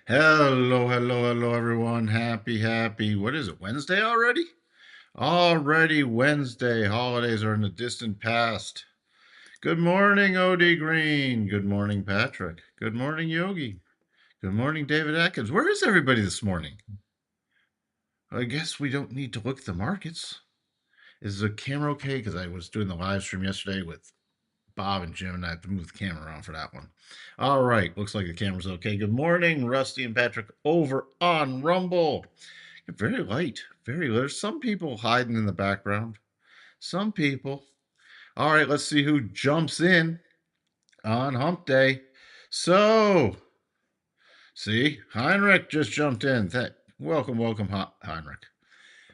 Hello, everyone. Happy. What is it, Wednesday already? Already Wednesday. Holidays are in the distant past. Good morning, OD Green. Good morning, Patrick. Good morning, Yogi. Good morning, David Atkins. Where is everybody this morning? I guess we don't need to look at the markets. Is the camera okay? Because I was doing the live stream yesterday with Bob and Jim, and I have to move the camera around for that one. All right. Looks like the camera's okay. Good morning, Rusty and Patrick over on Rumble. Very light, very light. There's some people hiding in the background. Some people. All right, let's see who jumps in on Hump Day. So, see, Heinrich just jumped in. Welcome, Heinrich.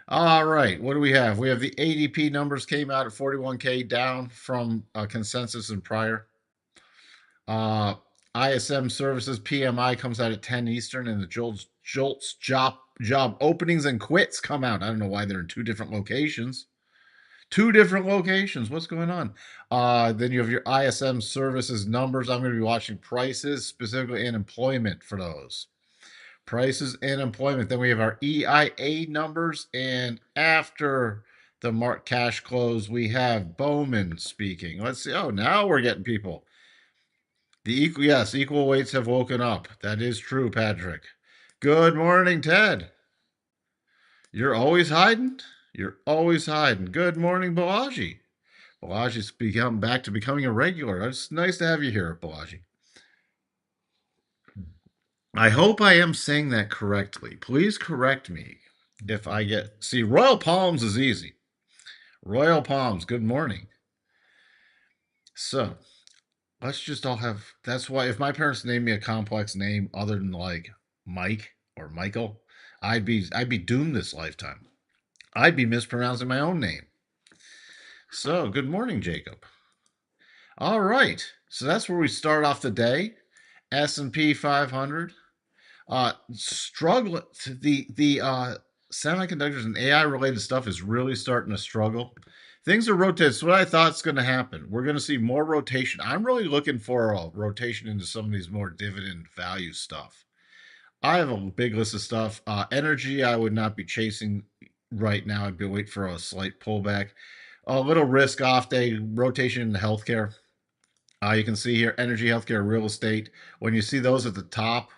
All right, what do we have? We have the ADP numbers came out at 41K, down from consensus and prior. ISM services PMI comes out at 10 Eastern, and the JOLTS job openings and quits come out. I don't know why they're in two different locations. What's going on? Then you have your ISM services numbers. I'm going to be watching prices, specifically in employment for those. Prices and employment. Then we have our EIA numbers. And after the cash close, we have Bowman speaking. Let's see. Oh, now we're getting people. Equal weights have woken up. That is true, Patrick. Good morning, Ted. You're always hiding? You're always hiding. Good morning, Balaji. Balaji's become back to becoming a regular. It's nice to have you here, Balaji. I hope I am saying that correctly. Please correct me if I get... See, Royal Palms is easy. Royal Palms, good morning. So, let's just all have... That's why if my parents named me a complex name other than like Mike or Michael, I'd be doomed this lifetime. I'd be mispronouncing my own name. So, good morning, Jacob. All right. So that's where we start off the day. S&P 500. Struggle. The semiconductors and AI related stuff is really starting to struggle. Things are rotating. So what I thought is going to happen. We're going to see more rotation. I'm really looking for a rotation into some of these more dividend value stuff. I have a big list of stuff. Energy, I would not be chasing right now. I'd be waiting for a slight pullback. A little risk off day, rotation into healthcare. You can see here, energy, healthcare, real estate. When you see those at the top,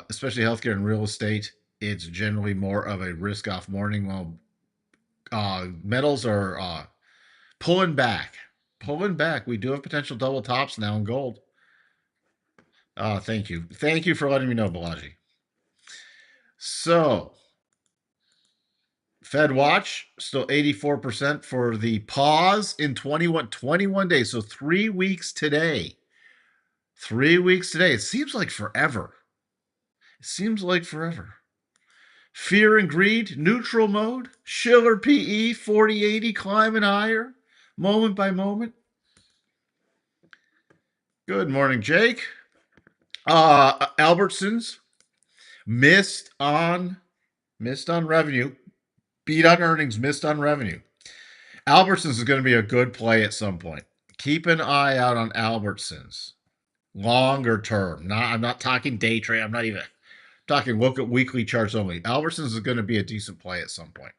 especially healthcare and real estate, it's generally more of a risk off morning. While metals are pulling back. We do have potential double tops now in gold. Thank you. Thank you for letting me know, Balaji. So, Fed watch, still 84% for the pause in 21 days. So 3 weeks today. 3 weeks today. It seems like forever. Fear and greed, neutral mode. Schiller PE, 4080, climbing higher, moment by moment. Good morning, Jake. Albertsons missed on revenue. Beat on earnings, missed on revenue. Albertsons is going to be a good play at some point. Keep an eye out on Albertsons. Longer term. I'm not talking day trade. I'm not even talking look at weekly charts only. Albertsons is going to be a decent play at some point.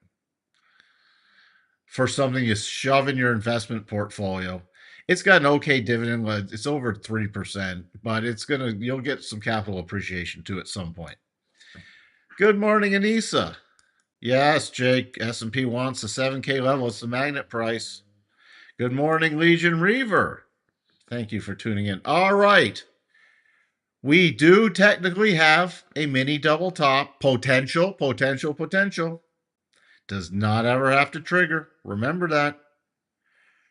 For something you shove in your investment portfolio. It's got an okay dividend. It's over 3%, but you'll get some capital appreciation too at some point. Good morning, Anissa. Yes, Jake. S&P wants the 7K level. It's the magnet price. Good morning, Legion Reaver. Thank you for tuning in. All right. We do technically have a mini double top. Potential. Does not ever have to trigger. Remember that.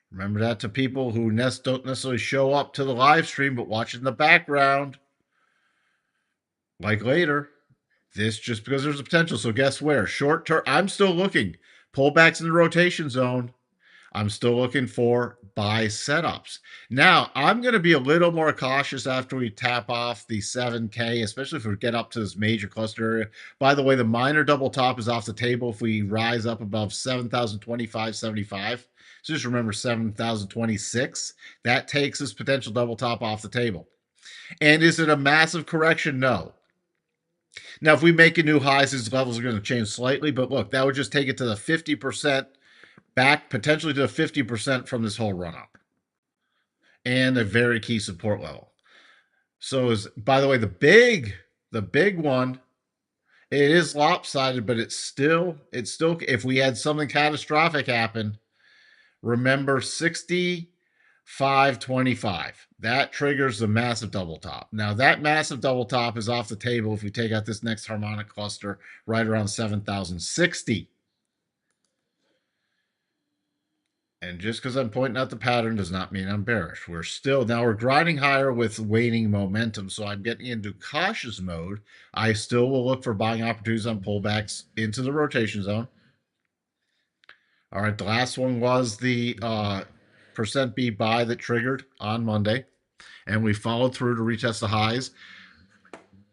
Remember that to people who don't necessarily show up to the live stream, but watch in the background. Like later. This just because there's a potential. So guess where? Short term. I'm still looking. Pullbacks in the rotation zone. I'm still looking for buy setups. Now, I'm going to be a little more cautious after we tap off the 7K, especially if we get up to this major cluster area. By the way, the minor double top is off the table if we rise up above 7,025.75. So just remember 7,026. That takes this potential double top off the table. And is it a massive correction? No. Now, if we make a new highs, these levels are going to change slightly, but look, that would just take it to the 50% back, potentially to the 50% from this whole run up, and a very key support level. So, is by the way, the big one, it is lopsided, but it's still, if we had something catastrophic happen, remember 65.25. That triggers the massive double top. Now, that massive double top is off the table if we take out this next harmonic cluster right around 7,060. And just because I'm pointing out the pattern does not mean I'm bearish. We're grinding higher with waning momentum, so I'm getting into cautious mode. I still will look for buying opportunities on pullbacks into the rotation zone. All right, the last one was the percent B buy that triggered on Monday, and we followed through to retest the highs.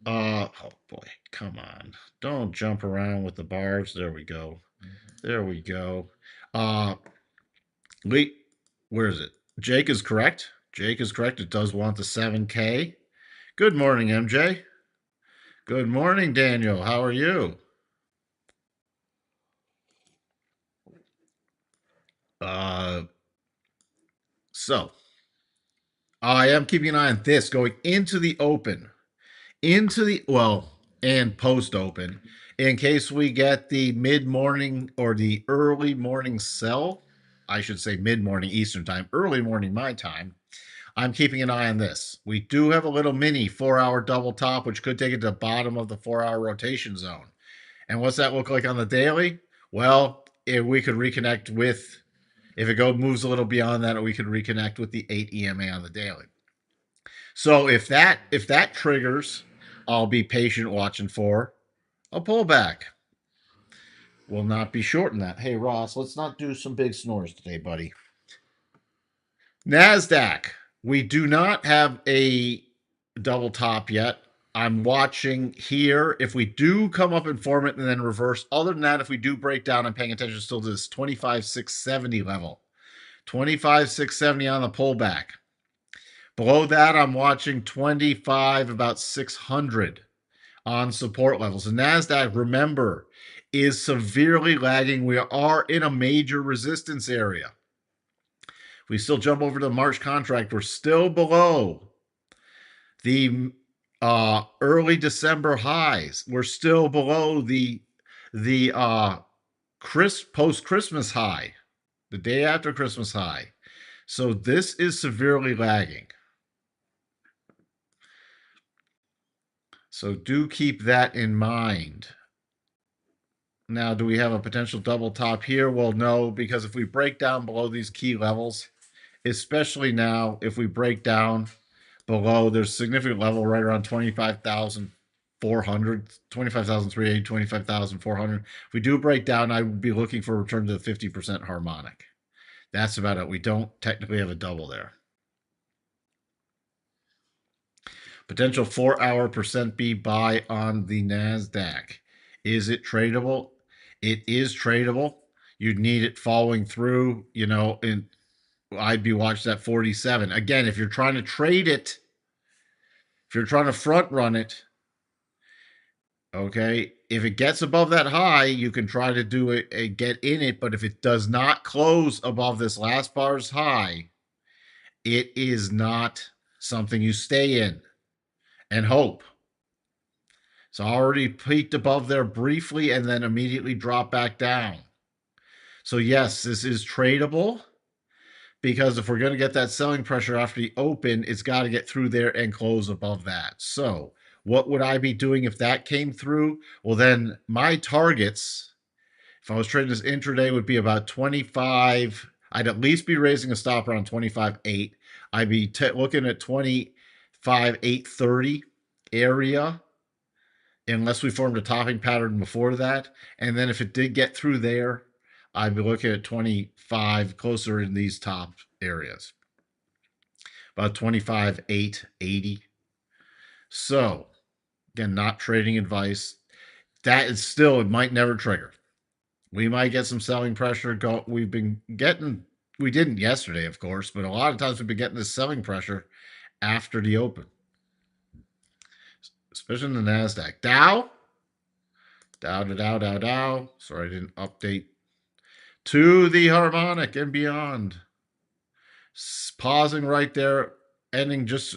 Oh boy, come on. Don't jump around with the bars. There we go. There we go. Wait, where is it? Jake is correct. Jake is correct. It does want the 7K. Good morning, MJ. Good morning, Daniel. How are you? So I am keeping an eye on this going into the open, and post open, in case we get the mid morning or the early morning sell. I should say mid morning Eastern time, early morning my time. I'm keeping an eye on this. We do have a little mini 4-hour double top, which could take it to the bottom of the 4-hour rotation zone. And what's that look like on the daily? Well, if we could reconnect with, if it moves a little beyond that, we could reconnect with the 8 EMA on the daily. So if that triggers, I'll be patient watching for a pullback. Will not be short in that. Hey Ross, let's not do some big snores today, buddy. NASDAQ. We do not have a double top yet. I'm watching here. If we do come up and form it and then reverse, other than that, if we do break down, I'm paying attention still to this 25,670 level. 25,670 on the pullback. Below that, I'm watching 25, about 600 on support levels. The NASDAQ, remember, is severely lagging. We are in a major resistance area. If we still jump over to the March contract, we're still below the early December highs. We're still below the post-Christmas high, the day after Christmas high. So this is severely lagging. So do keep that in mind. Now, do we have a potential double top here? Well, no, because if we break down below these key levels, especially now, if we break down below, there's a significant level right around 25,400, 25,380, 25,400. If we do break down, I would be looking for a return to the 50% harmonic. That's about it. We don't technically have a double there. Potential 4-hour percent B buy on the NASDAQ. Is it tradable? It is tradable. You'd need it following through, and I'd be watching that 47. Again, if you're trying to trade it, if you're trying to front run it, okay, if it gets above that high, you can try to do it, get in it. But if it does not close above this last bar's high, it is not something you stay in and hope. So I already peaked above there briefly and then immediately dropped back down. So yes, this is tradable, because if we're going to get that selling pressure after the open, it's got to get through there and close above that. So what would I be doing if that came through? Well, then my targets, if I was trading this intraday, would be about 25. I'd at least be raising a stop around 25.8. I'd be looking at 25.830 area, unless we formed a topping pattern before that. And then if it did get through there, I'd be looking at 25, closer in these top areas, about 25.880. So again, not trading advice. That is still, it might never trigger. We might get some selling pressure. We've been getting, we didn't yesterday, of course, but a lot of times we've been getting this selling pressure after the open. especially in the NASDAQ. Dow. Dow. Sorry, I didn't update to the harmonic and beyond. Pausing right there, ending just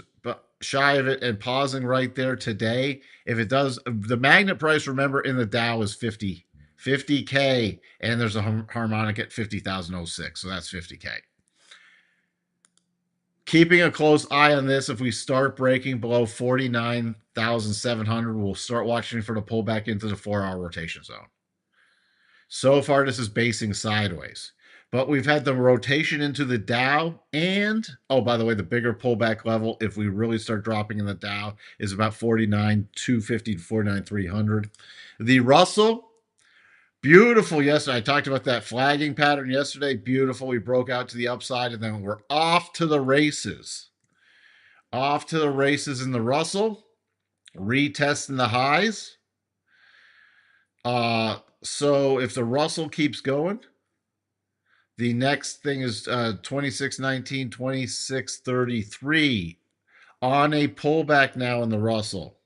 shy of it, and pausing right there today. If it does, the magnet price, remember, in the Dow is 50K, and there's a harmonic at 50,006, so that's 50K. Keeping a close eye on this. If we start breaking below 49,700, we'll start watching for the pullback into the 4-hour rotation zone. So far, this is basing sideways. But we've had the rotation into the Dow, and, oh, by the way, the bigger pullback level, if we really start dropping in the Dow, is about 49,250 to 49,300. The Russell, beautiful yesterday. I talked about that flagging pattern yesterday. Beautiful. We broke out to the upside, and then we're off to the races. Off to the races in the Russell, retesting the highs. So if the Russell keeps going, the next thing is 2619, 2633 on a pullback now in the Russell.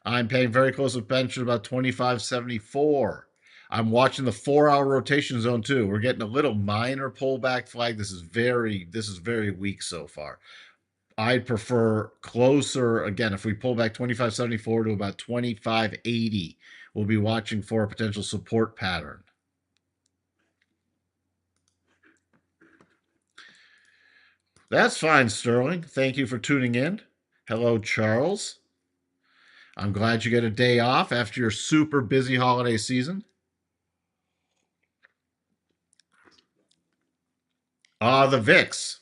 I'm paying very close attention about 2574. I'm watching the 4-hour rotation zone too. We're getting a little minor pullback flag. This is very weak so far. I'd prefer closer, again, if we pull back 2574 to about 2580, we'll be watching for a potential support pattern. That's fine, Sterling. Thank you for tuning in. Hello, Charles. I'm glad you get a day off after your super busy holiday season. The VIX.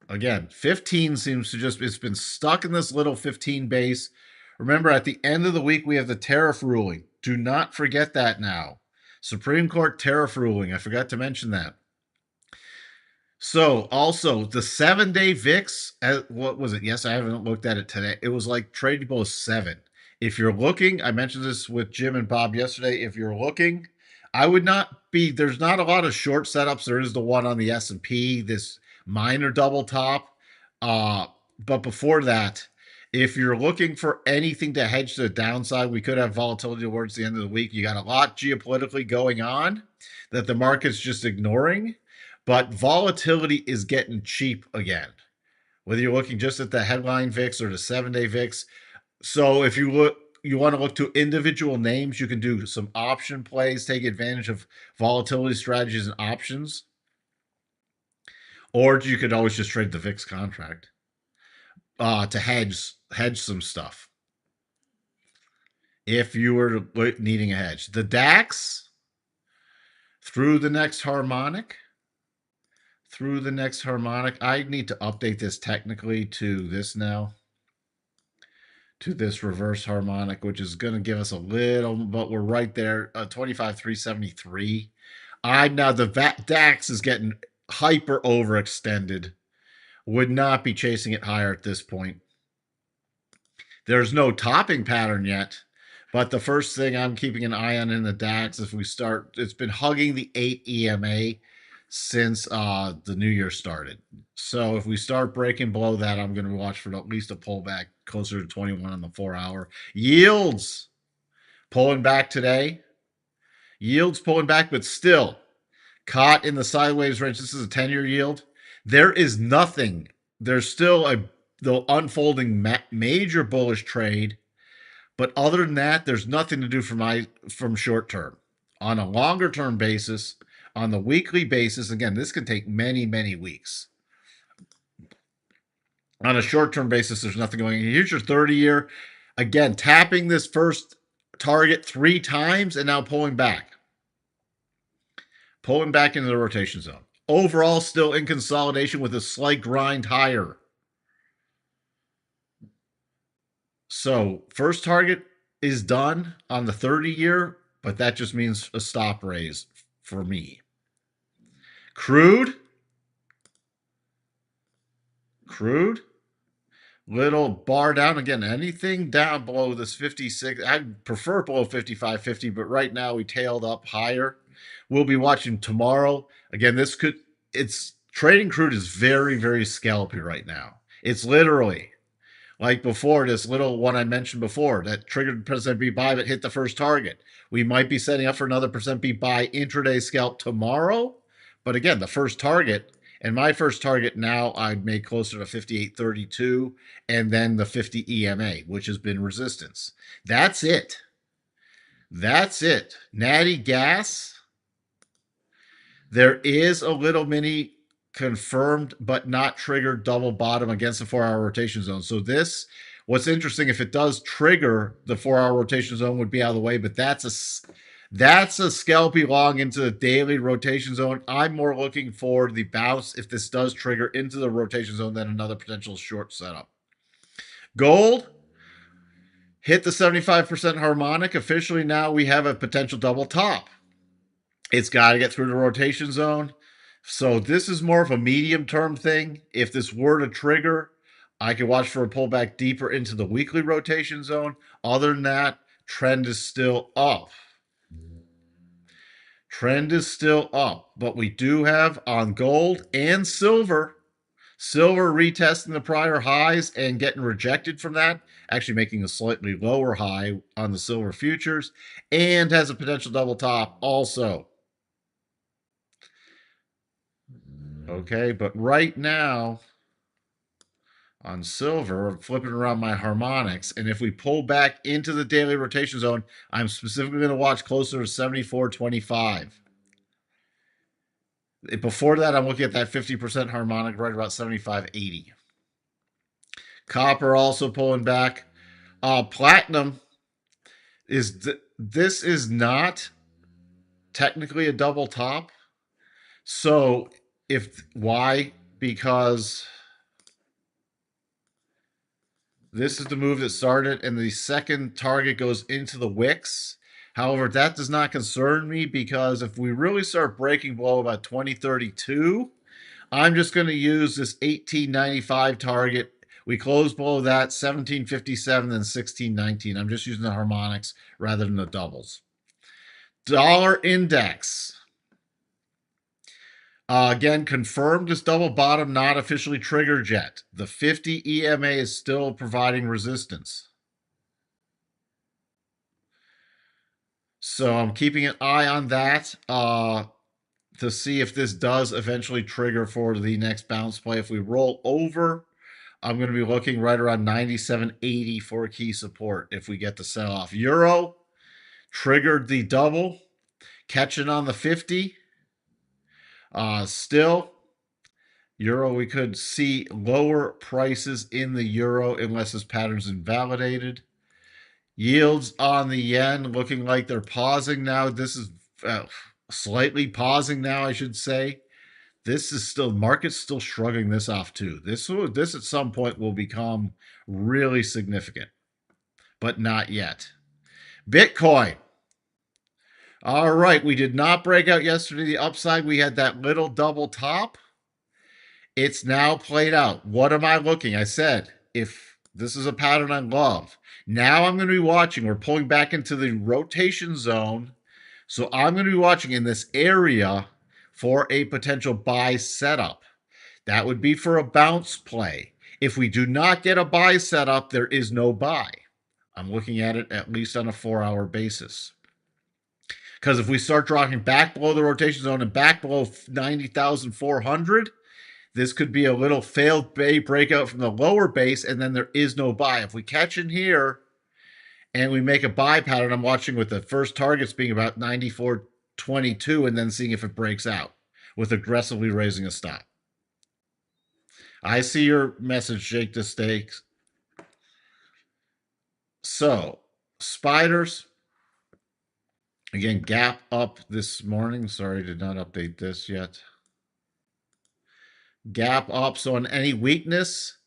Again, 15 seems to just, it's been stuck in this little 15 base. Remember, at the end of the week, we have the tariff ruling. Do not forget that now. Supreme Court tariff ruling. I forgot to mention that. So, also, the 7-day VIX, what was it? Yes, I haven't looked at it today. It was like trading below 7. If you're looking, I mentioned this with Jim and Bob yesterday. If you're looking, I would not be, there's not a lot of short setups. There is the one on the S&P, this minor double top. But before that, if you're looking for anything to hedge to the downside, we could have volatility towards the end of the week. You got a lot geopolitically going on that the market's just ignoring. But volatility is getting cheap again, whether you're looking just at the headline VIX or the 7-day VIX. So if you want to look to individual names, you can do some option plays, take advantage of volatility strategies and options. Or you could always just trade the VIX contract to hedge some stuff. If you were needing a hedge. The DAX, through the next harmonic, I need to update this technically to this now, to this reverse harmonic, which is going to give us a little, but we're right there, 25,373. Now the DAX is getting hyper overextended. Would not be chasing it higher at this point. There's no topping pattern yet, but the first thing I'm keeping an eye on in the DAX, if we start, it's been hugging the 8 EMA since the new year started. So if we start breaking below that, I'm going to watch for at least a pullback closer to 21 on the 4-hour. Yields pulling back today. Yields pulling back, but still caught in the sideways range. This is a 10-year yield. There is nothing. There's still the unfolding major bullish trade. But other than that, there's nothing to do from short term. On a longer term basis, on the weekly basis, again, this can take many, many weeks. On a short term basis, there's nothing going on. Here's your 30-year. Again, tapping this first target 3 times and now pulling back. Pulling back into the rotation zone. Overall, still in consolidation with a slight grind higher. So, first target is done on the 30-year, but that just means a stop raise for me. Crude, little bar down again. Anything down below this 56, I'd prefer below 55.50, but right now we tailed up higher. We'll be watching tomorrow. Again, trading crude is very, very scalpy right now. It's literally Like before, this little one I mentioned before that triggered percent B buy but hit the first target. We might be setting up for another percent B buy intraday scalp tomorrow. But again, the first target, and my first target now I'd make closer to 58.32 and then the 50 EMA, which has been resistance. That's it. That's it. Natty gas. There is a little mini confirmed but not triggered double bottom against the 4-hour rotation zone. So this, what's interesting, if it does trigger the 4-hour rotation zone, would be out of the way, but that's a scalpy long into the daily rotation zone. I'm more looking for the bounce if this does trigger into the rotation zone than another potential short setup. Gold hit the 75% harmonic. Officially now we have a potential double top. It's got to get through the rotation zone. So this is more of a medium-term thing. If this were to trigger, I could watch for a pullback deeper into the weekly rotation zone. Other than that, trend is still up. Trend is still up. But we do have on gold and silver retesting the prior highs and getting rejected from that, actually making a slightly lower high on the silver futures, and has a potential double top also. Okay, but right now on silver, I'm flipping around my harmonics, and if we pull back into the daily rotation zone, I'm specifically going to watch closer to 74.25. Before that, I'm looking at that 50% harmonic right about 75.80. Copper also pulling back. Platinum this is not technically a double top. So why? Because this is the move that started, and the second target goes into the wicks. However, that does not concern me because if we really start breaking below about 2032, I'm just going to use this 1895 target. We close below that 1757 and 1619. I'm just using the harmonics rather than the doubles. Dollar index. Again, confirmed this double bottom, not officially triggered yet. The 50 EMA is still providing resistance. So I'm keeping an eye on that to see if this does eventually trigger for the next bounce play. If we roll over, I'm going to be looking right around 97.80 for key support if we get the sell off. Euro triggered the double, catching on the 50. Still, Euro, we could see lower prices in the euro unless this pattern's invalidated. Yields on the yen looking like they're pausing now. This is slightly pausing now, I should say. This is still, market's still shrugging this off too. This at some point will become really significant, but not yet. Bitcoin. All right, we did not break out yesterday. The upside, we had that little double top. It's now played out. What am I looking? I said, if this is a pattern I love. Now I'm going to be watching. We're pulling back into the rotation zone. So I'm going to be watching in this area for a potential buy setup. That would be for a bounce play. If we do not get a buy setup, there is no buy. I'm looking at it at least on a 4-hour basis. Because if we start dropping back below the rotation zone and back below 90,400, this could be a little failed breakout from the lower base, and then there is no buy. If we catch in here and we make a buy pattern, I'm watching with the first targets being about 94.22 and then seeing if it breaks out with aggressively raising a stop. I see your message, Jake the Stakes. So, spiders. Again, gap up this morning. Sorry, did not update this yet. Gap up. So on any weakness,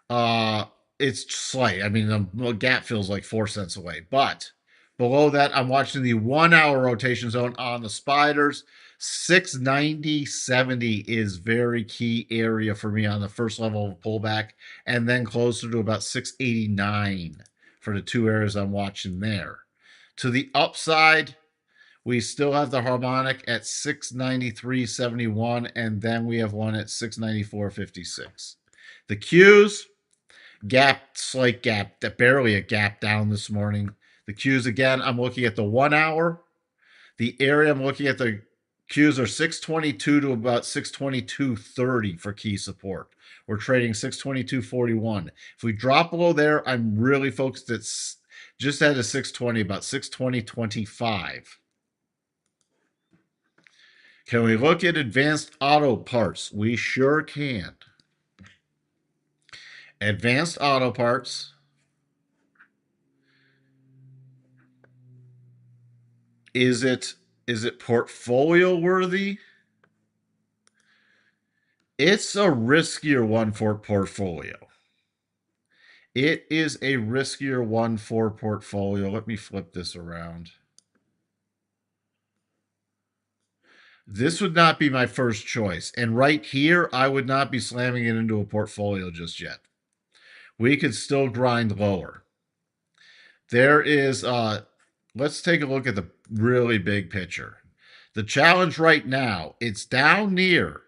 it's slight. I mean, the gap feels like 4 cents away. But below that, I'm watching the 1-hour rotation zone on the spiders. 690.70 is very key area for me on the first level of pullback, and then closer to about 689 for the two areas I'm watching there. To the upside, we still have the harmonic at 693.71, and then we have one at 694.56. The Qs, slight gap, barely a gap down this morning. The Qs again, I'm looking at the 1 hour. The area I'm looking at, the Qs are 622 to about 622.30 for key support. We're trading 622.41. If we drop below there, I'm really focused at just at a 620, about 620.25. Can we look at advanced auto parts? We sure can. Advanced auto parts. Is it portfolio worthy? It's a riskier one for portfolio. It is a riskier one for portfolio. Let me flip this around. This would not be my first choice. And right here, I would not be slamming it into a portfolio just yet. We could still grind lower. There is, let's take a look at the really big picture. The challenge right now, it's down near.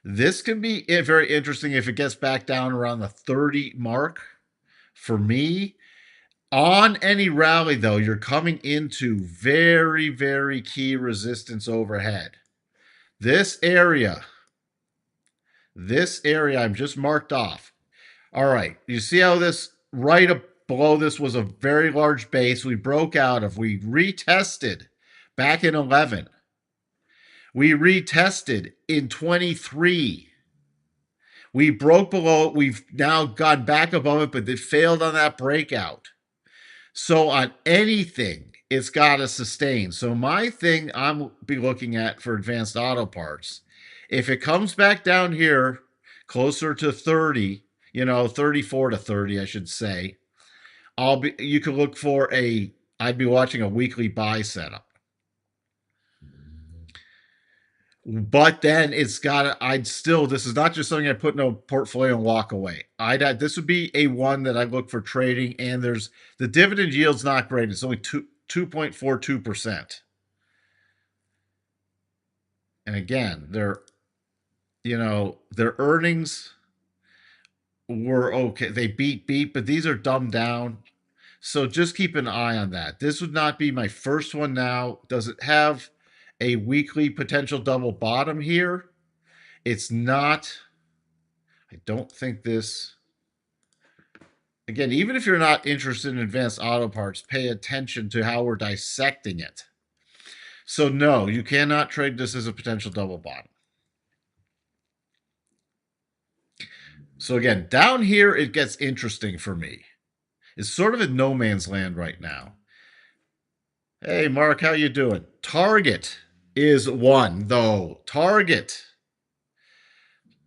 This can be very interesting if it gets back down around the 30 mark. For me, on any rally, though, you're coming into very, very key resistance overhead. This area I'm just marked off. All right, you see how this right up below this was a very large base we broke out of. We retested back in 11. We retested in 23. We broke below it. We've now gone back above it, but it failed on that breakout. So on anything, it's got to sustain. So my thing I'm be looking at for advanced auto parts, if it comes back down here closer to 30, 34 to 30, I should say, you could look for I'd be watching a weekly buy setup. But then this is not just something I put in a portfolio and walk away. This would be a one that I look for trading, and the dividend yield's not great. It's only 2.42%. And again, their earnings were okay. They beat, but these are dumbed down. So just keep an eye on that. This would not be my first one now. Does it have a weekly potential double bottom here? It's not. I don't think this. Again, even if you're not interested in advanced auto parts, pay attention to how we're dissecting it. So no, you cannot trade this as a potential double bottom. So again, down here, it gets interesting for me. It's sort of in no man's land right now. Hey, Mark, how you doing? Target is one, though. Target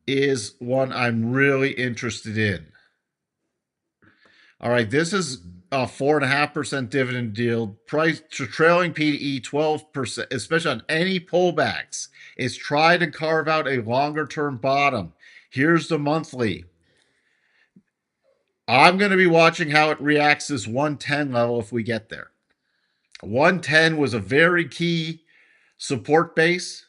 is one I'm really interested in. All right, this is a 4.5% dividend yield. Price to trailing PE 12%, especially on any pullbacks. It's tried to carve out a longer-term bottom. Here's the monthly. I'm going to be watching how it reacts this 110 level if we get there. 110 was a very key support base.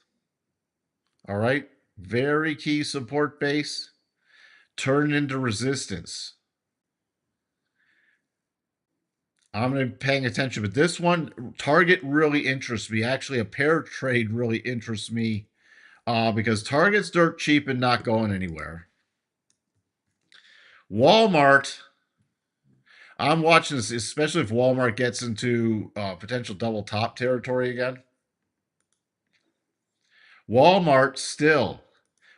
All right, very key support base. Turned into resistance. I'm going to be paying attention, but this one, Target really interests me. Actually, a pair trade really interests me because Target's dirt cheap and not going anywhere. Walmart, I'm watching this, especially if Walmart gets into potential double top territory again. Walmart still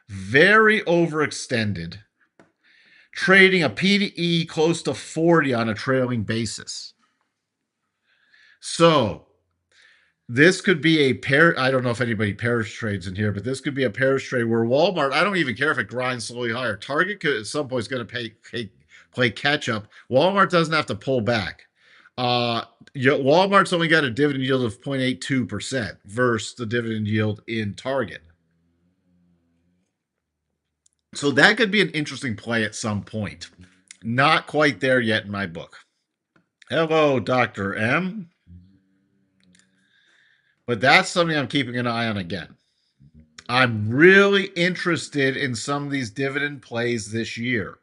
very overextended, trading a P/E close to 40 on a trailing basis. So this could be a pair. I don't know if anybody pairs trades in here, but this could be a pairs trade where Walmart, I don't even care if it grinds slowly higher. Target could, at some point, is going to play catch up. Walmart doesn't have to pull back. Walmart's only got a dividend yield of 0.82% versus the dividend yield in Target. So that could be an interesting play at some point. Not quite there yet in my book. Hello, Dr. M. But that's something I'm keeping an eye on again. I'm really interested in some of these dividend plays this year.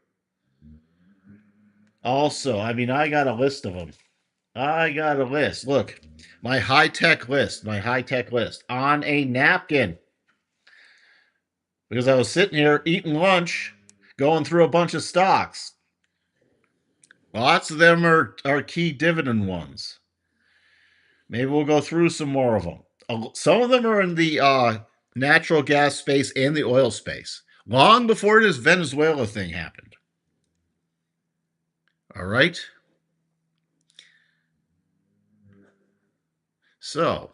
Also, I mean, I got a list of them. I got a list. Look, my high-tech list, on a napkin. Because I was sitting here eating lunch, going through a bunch of stocks. Lots of them are key dividend ones. Maybe we'll go through some more of them. Some of them are in the natural gas space and the oil space, long before this Venezuela thing happened. All right. So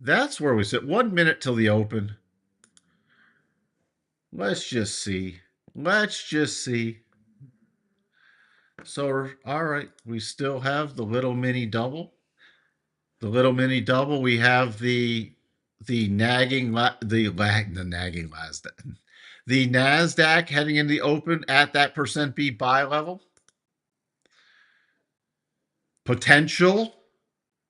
that's where we sit. 1 minute till the open. Let's just see. Let's just see. So, all right, we still have the little mini double. The little mini double. We have the nagging the nagging Nasdaq. The Nasdaq heading in the open at that percent B buy level. Potential.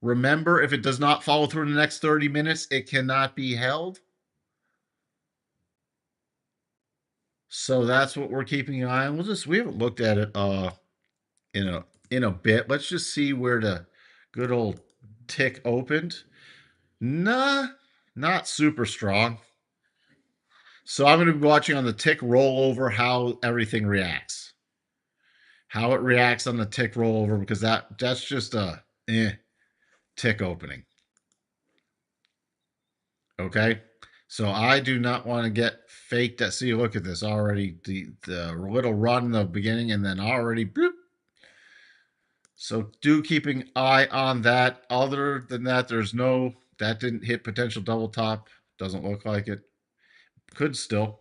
Remember, if it does not follow through in the next 30 minutes, it cannot be held. So that's what we're keeping an eye on. We haven't looked at it in a bit. Let's just see where the good old tick opened. Nah, not super strong. So I'm going to be watching on the tick rollover how everything reacts. How it reacts on the tick rollover, because that's just a tick opening. Okay. So I do not want to get faked. See, look at this already. The little run in the beginning and then already bloop. So do keep an eye on that. Other than that, that didn't hit potential double top. Doesn't look like it. Could still.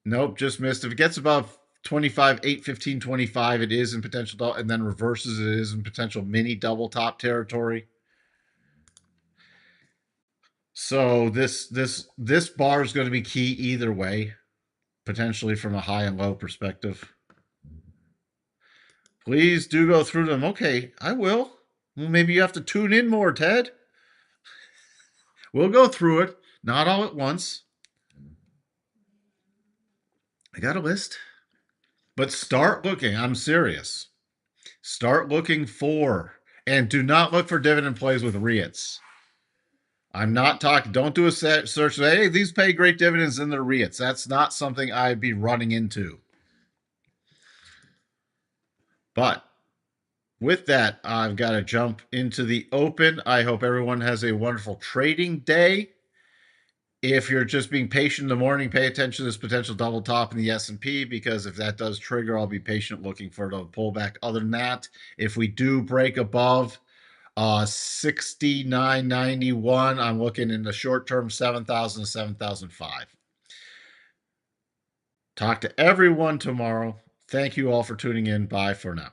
Nope, just missed. If it gets above 25, 8, 15, 25, it is in potential double, and then reverses, it is in potential mini double top territory. So this bar is going to be key either way, potentially from a high and low perspective. Please do go through them. Okay, I will. Well, maybe you have to tune in more, Ted. We'll go through it, not all at once. I got a list. But start looking. I'm serious. Start looking for, and do not look for dividend plays with REITs. I'm not talking, don't do a search. Hey, these pay great dividends in their REITs. That's not something I'd be running into. But with that, I've got to jump into the open. I hope everyone has a wonderful trading day. If you're just being patient in the morning, pay attention to this potential double top in the S&P, because if that does trigger, I'll be patient looking for the pullback. Other than that, if we do break above 69.91, I'm looking in the short term 7,000 to 7,005. Talk to everyone tomorrow. Thank you all for tuning in. Bye for now.